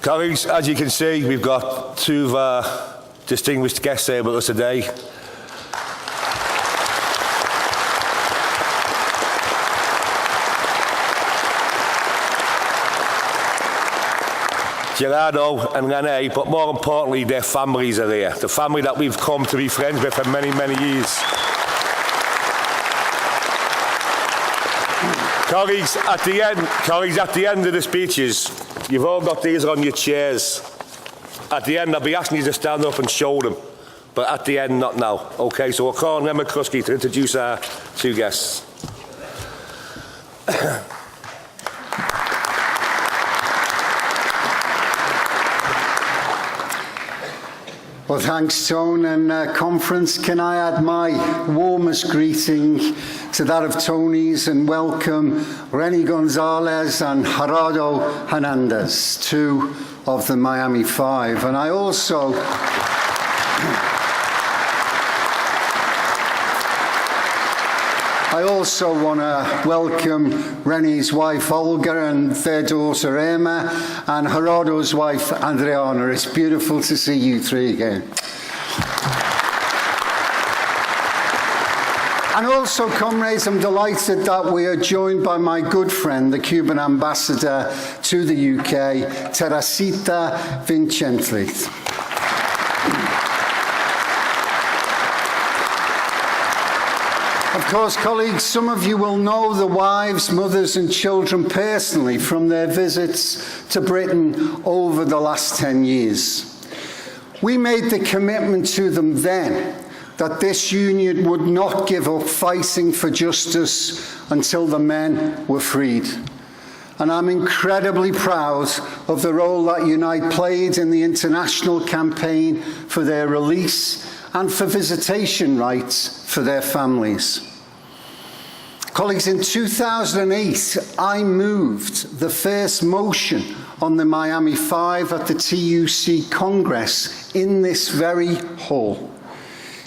Colleagues, as you can see, we've got two of our distinguished guests here with us today. Gerardo and René, but more importantly, their families are here. The family that we've come to be friends with for many, many years. Colleagues, at the end of the speeches, you've all got these on your chairs. At the end, I'll be asking you to stand up and show them. But at the end, not now. Okay, so we'll call on Len McCluskey to introduce our two guests. Well, thanks, Tone, and conference. Can I add my warmest greeting to that of Tony's and welcome René Gonazalez and Gerardo Hernández, two of the Miami Five. And I also want to welcome René's wife Olga and their daughter Emma and Gerardo's wife Adriana. It's beautiful to see you three again. And also, comrades, I'm delighted that we are joined by my good friend, the Cuban ambassador to the UK, Teresita Vincenti. Of course, colleagues, some of you will know the wives, mothers and children personally from their visits to Britain over the last 10 years. We made the commitment to them then that this union would not give up fighting for justice until the men were freed. And I'm incredibly proud of the role that Unite played in the international campaign for their release and for visitation rights for their families. Colleagues, in 2008, I moved the first motion on the Miami Five at the TUC Congress in this very hall.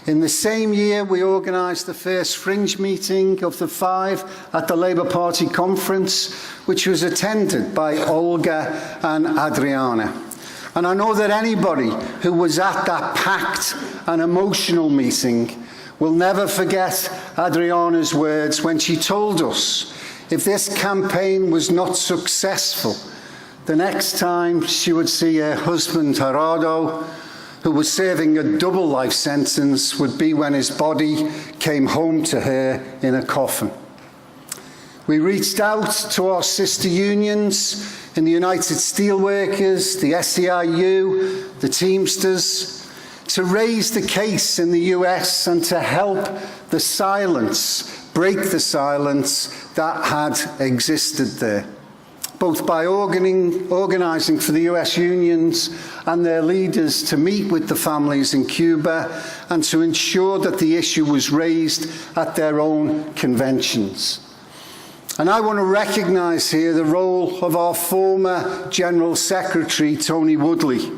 In the same year, we organised the first fringe meeting of the Five at the Labour Party conference, which was attended by Olga and Adriana. And I know that anybody who was at that packed and emotional meeting will never forget Adriana's words when she told us if this campaign was not successful, the next time she would see her husband Gerardo, who was serving a double life sentence, would be when his body came home to her in a coffin. We reached out to our sister unions in the United Steelworkers, the SEIU, the Teamsters, to raise the case in the US and to help the silence, break the silence that had existed there, both by organising for the US unions and their leaders to meet with the families in Cuba and to ensure that the issue was raised at their own conventions. And I want to recognise here the role of our former General Secretary, Tony Woodley.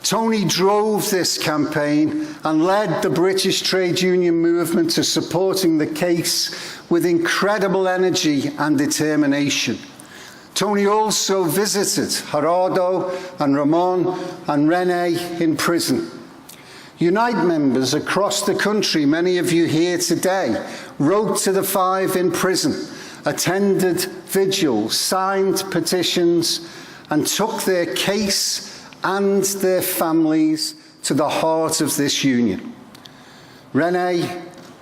Tony drove this campaign and led the British trade union movement to supporting the case with incredible energy and determination. Tony also visited Gerardo and Ramon and René in prison. Unite members across the country, many of you here today, wrote to the Five in prison, attended vigils, signed petitions, and took their case and their families to the heart of this union. René,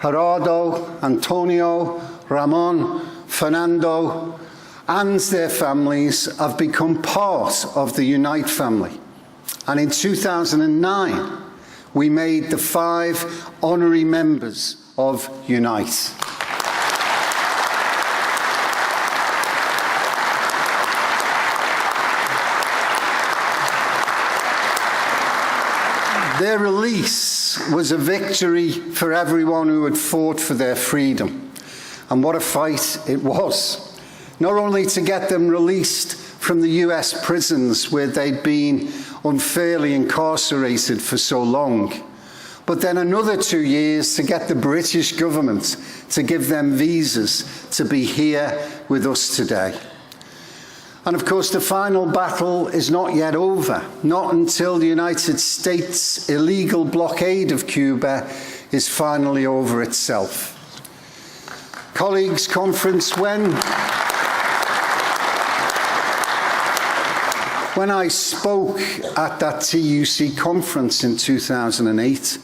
Gerardo, Antonio, Ramon, Fernando, and their families have become part of the Unite family. And in 2009, we made the Five honorary members of Unite. Their release was a victory for everyone who had fought for their freedom. And what a fight it was. Not only to get them released from the US prisons where they'd been unfairly incarcerated for so long, but then another 2 years to get the British government to give them visas to be here with us today. And of course, the final battle is not yet over, not until the United States' illegal blockade of Cuba is finally over itself. Colleagues, conference, when I spoke at that TUC conference in 2008,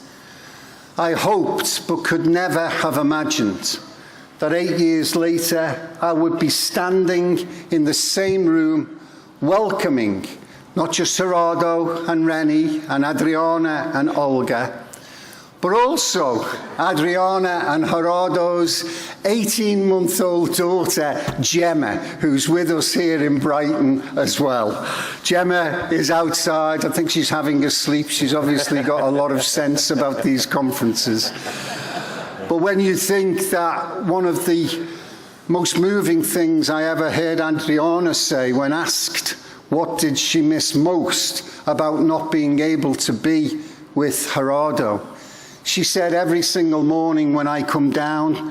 I hoped but could never have imagined that 8 years later I would be standing in the same room welcoming not just Gerardo and René and Adriana and Olga, but also Adriana and Gerardo's 18-month-old daughter, Gemma, who's with us here in Brighton as well. Gemma is outside. I think she's having a sleep. She's obviously got a lot of sense about these conferences. But when you think that one of the most moving things I ever heard Adriana say when asked what did she miss most about not being able to be with Gerardo, she said, every single morning when I come down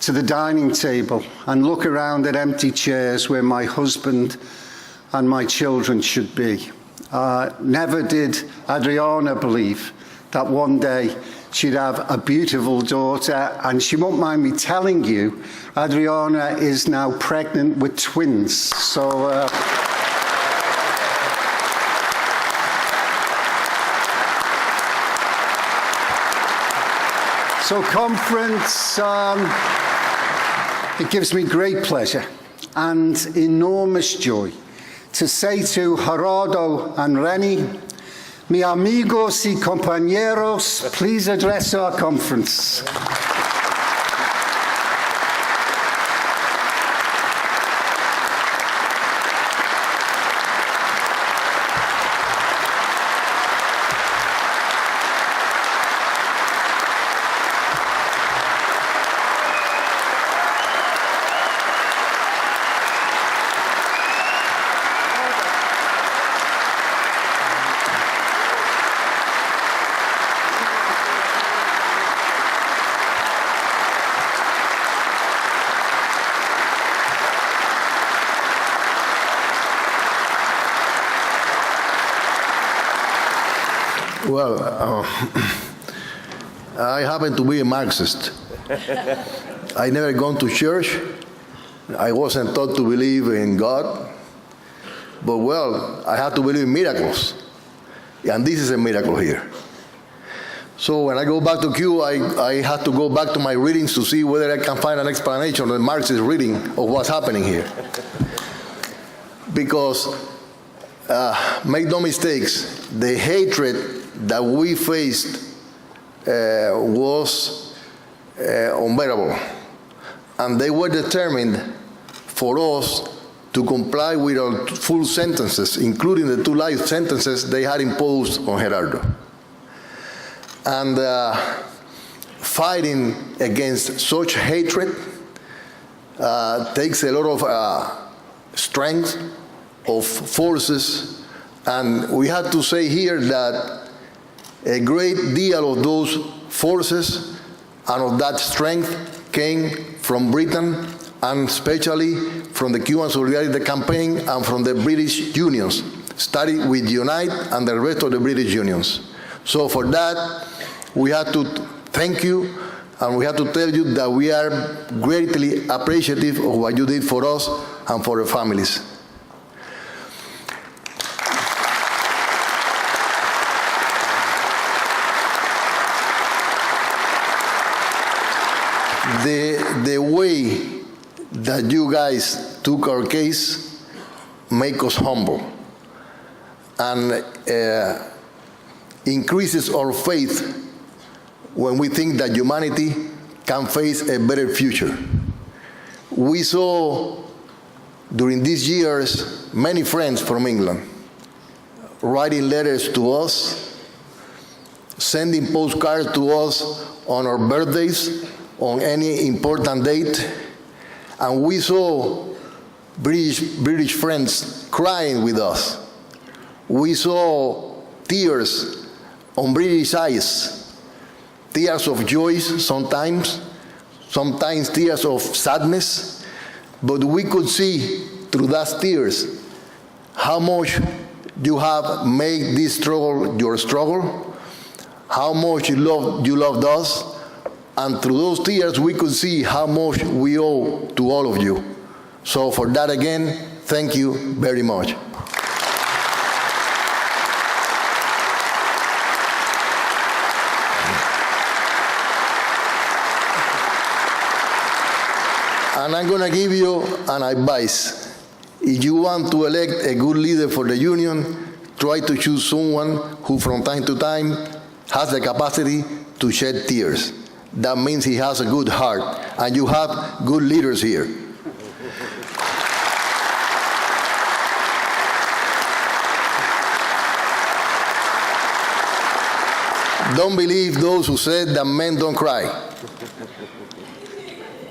to the dining table and look around at empty chairs where my husband and my children should be. Never did Adriana believe that one day she'd have a beautiful daughter, and she won't mind me telling you, Adriana is now pregnant with twins. So conference, it gives me great pleasure and enormous joy to say to Gerardo and René, mi amigos y compañeros, please address our conference. Well, I happen to be a Marxist. I never gone to church. I wasn't taught to believe in God. But, well, I have to believe in miracles. And this is a miracle here. So when I go back to Cuba, I have to go back to my readings to see whether I can find an explanation of the Marxist reading of what's happening here. Because, make no mistakes, the hatred that we faced was unbearable. And they were determined for us to comply with our full sentences, including the 2 life sentences they had imposed on Gerardo. And fighting against such hatred takes a lot of strength, of forces, and we have to say here that a great deal of those forces and of that strength came from Britain, and especially from the Cuban Solidarity Campaign and from the British unions, starting with Unite and the rest of the British unions. So for that, we have to thank you, and we have to tell you that we are greatly appreciative of what you did for us and for our families. The way that you guys took our case make us humble and increases our faith when we think that humanity can face a better future. We saw during these years many friends from England writing letters to us, sending postcards to us on our birthdays, on any important date, and we saw British friends crying with us. We saw tears on British eyes, tears of joy sometimes tears of sadness, but we could see through those tears how much you have made this struggle your struggle, how much you loved us, and through those tears we could see how much we owe to all of you. So for that again, thank you very much. And I'm going to give you an advice. If you want to elect a good leader for the union, try to choose someone who from time to time has the capacity to shed tears. That means he has a good heart, and you have good leaders here. Don't believe those who said that men don't cry.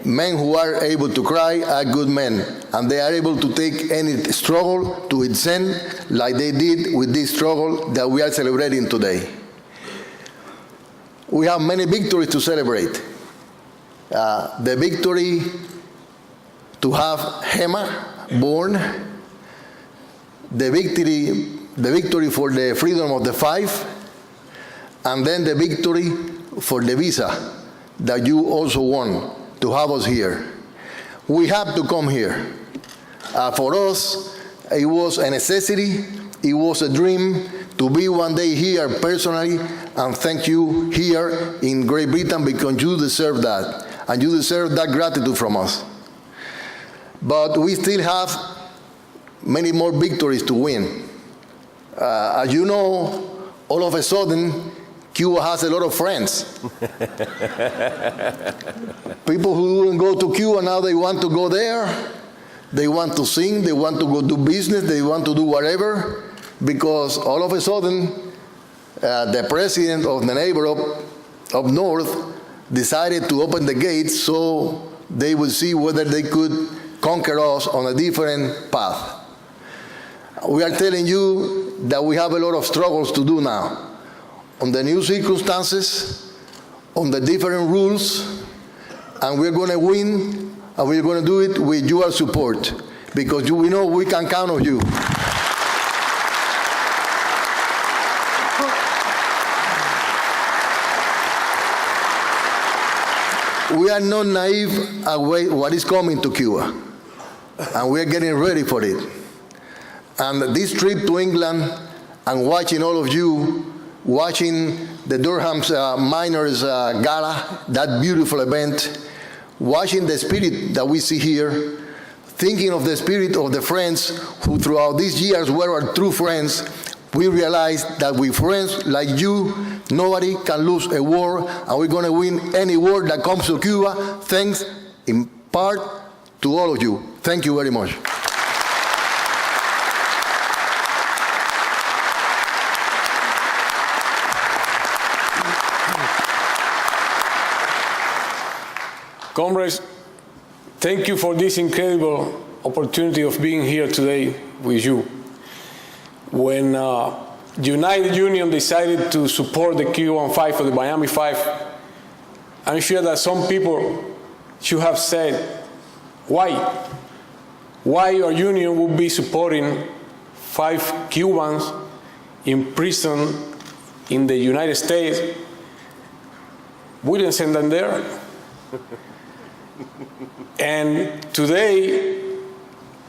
Men who are able to cry are good men, and they are able to take any struggle to its end, like they did with this struggle that we are celebrating today. We have many victories to celebrate. The victory to have Gemma born, the victory for the freedom of the Five, and then the victory for the visa that you also won to have us here. We have to come here. For us, it was a necessity, it was a dream to be one day here personally, and thank you here in Great Britain, because you deserve that, and you deserve that gratitude from us. But we still have many more victories to win. As you know, all of a sudden, Cuba has a lot of friends. People who didn't go to Cuba, now they want to go there. They want to sing, they want to go do business, they want to do whatever, because all of a sudden, the president of the neighbor up north decided to open the gates so they would see whether they could conquer us on a different path. We are telling you that we have a lot of struggles to do now, on the new circumstances, on the different rules, and we're going to win, and we're going to do it with your support, because we know we can count on you. We are not naive about what is coming to Cuba, and we are getting ready for it. And this trip to England and watching all of you, watching the Durham's Miners Gala, that beautiful event, watching the spirit that we see here, thinking of the spirit of the friends who throughout these years were our true friends, we realized that with friends like you, nobody can lose a war, and we're going to win any war that comes to Cuba, thanks in part to all of you. Thank you very much. Comrades, thank you for this incredible opportunity of being here today with you. When United Union decided to support the Cuban Five or the Miami Five, I'm sure that some people should have said, why? Why our union would be supporting 5 Cubans in prison in the United States? We didn't send them there. And today,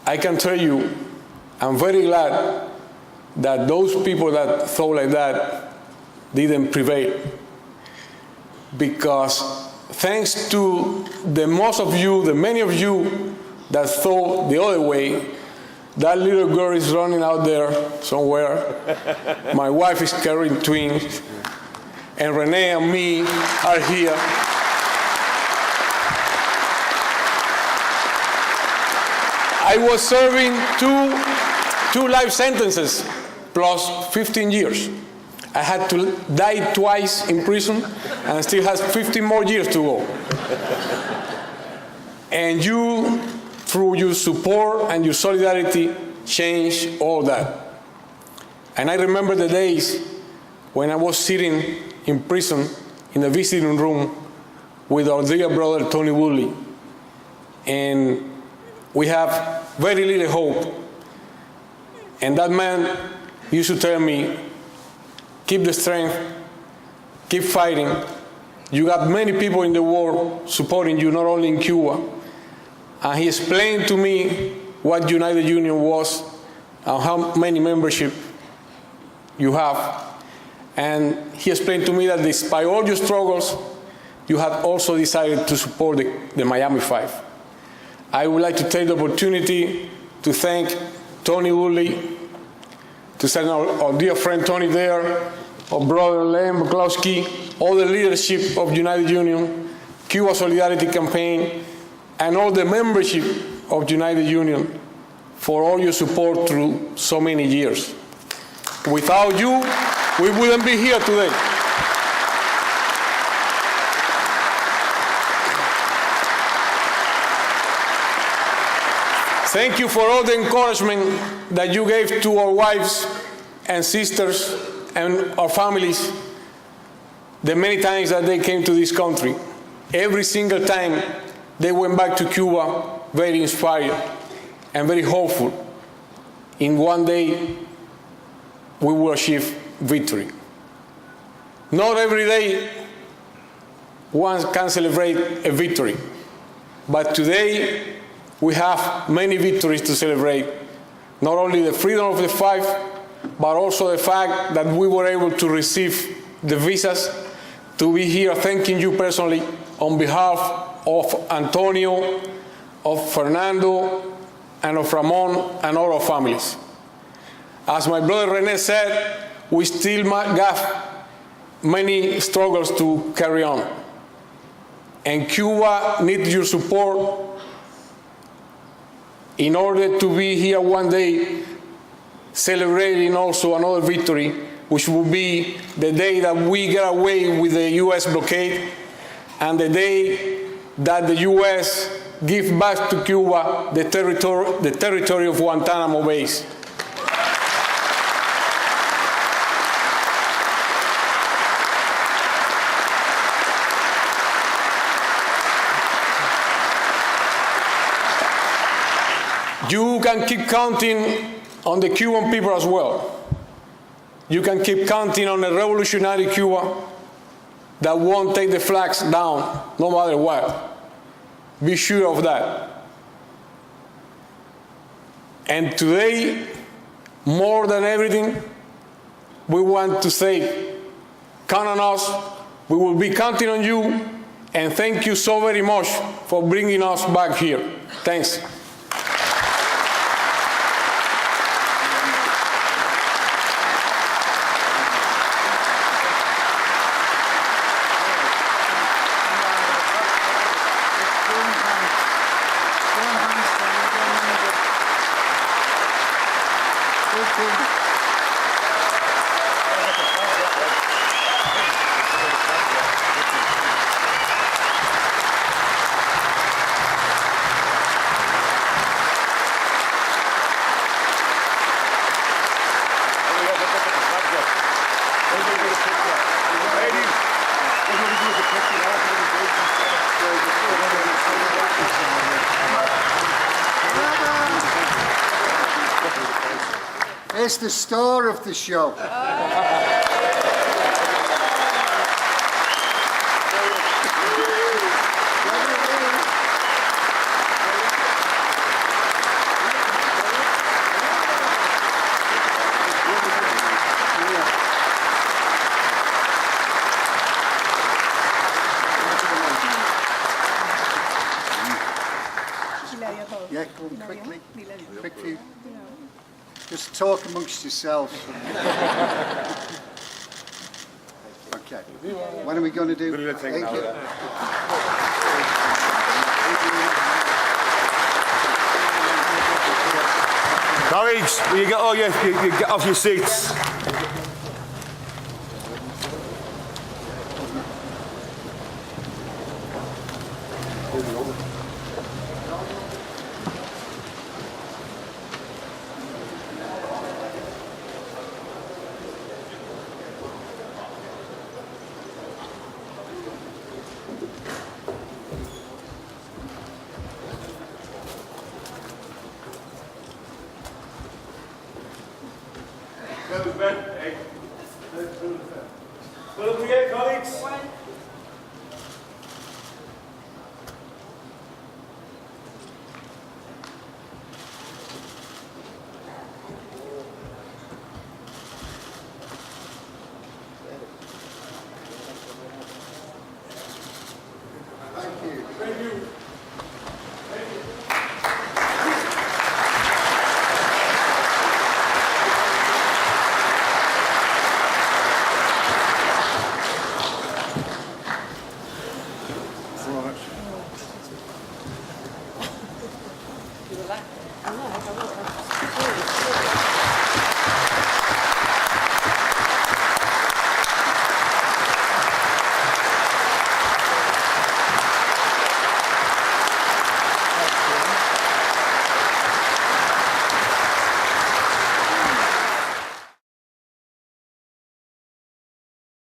I can tell you, I'm very glad that those people that thought like that didn't prevail. Because thanks to the many of you that thought the other way, that little girl is running out there somewhere. My wife is carrying twins, and René and me are here. I was serving two life sentences plus 15 years. I had to die twice in prison and still has 15 more years to go. And you, through your support and your solidarity, changed all that. And I remember the days when I was sitting in prison in the visiting room with our dear brother Tony Woodley, and we have very little hope. And that man used to tell me, keep the strength, keep fighting. You got many people in the world supporting you, not only in Cuba. And he explained to me what United Union was and how many membership you have. And he explained to me that despite all your struggles, you had also decided to support the Miami Five. I would like to take the opportunity to thank Tony Woodley, to thank our dear friend Tony there, our brother Len McCluskey, all the leadership of United Union, Cuba Solidarity Campaign, and all the membership of United Union for all your support through so many years. Without you, we wouldn't be here today. Thank you for all the encouragement that you gave to our wives and sisters and our families the many times that they came to this country. Every single time they went back to Cuba very inspired and very hopeful. In one day, we will achieve victory. Not every day one can celebrate a victory, but today we have many victories to celebrate. Not only the freedom of the Five, but also the fact that we were able to receive the visas to be here, thanking you personally on behalf of Antonio, of Fernando, and of Ramon and all our families. As my brother René said, we still have many struggles to carry on. And Cuba needs your support in order to be here one day celebrating also another victory, which will be the day that we get away with the U.S. blockade and the day that the U.S. gives back to Cuba the territory of Guantanamo Bay. You can keep counting on the Cuban people as well. You can keep counting on a revolutionary Cuba that won't take the flags down no matter what. Be sure of that. And today, more than everything, we want to say, count on us. We will be counting on you. And thank you so very much for bringing us back here. Thanks. It's the star of the show. Yeah, go on quickly. Quickly. Just talk amongst yourselves. Okay. What are we going to do? Thank you. Colleagues, will you get all you get off your seats? Well, up here, colleagues.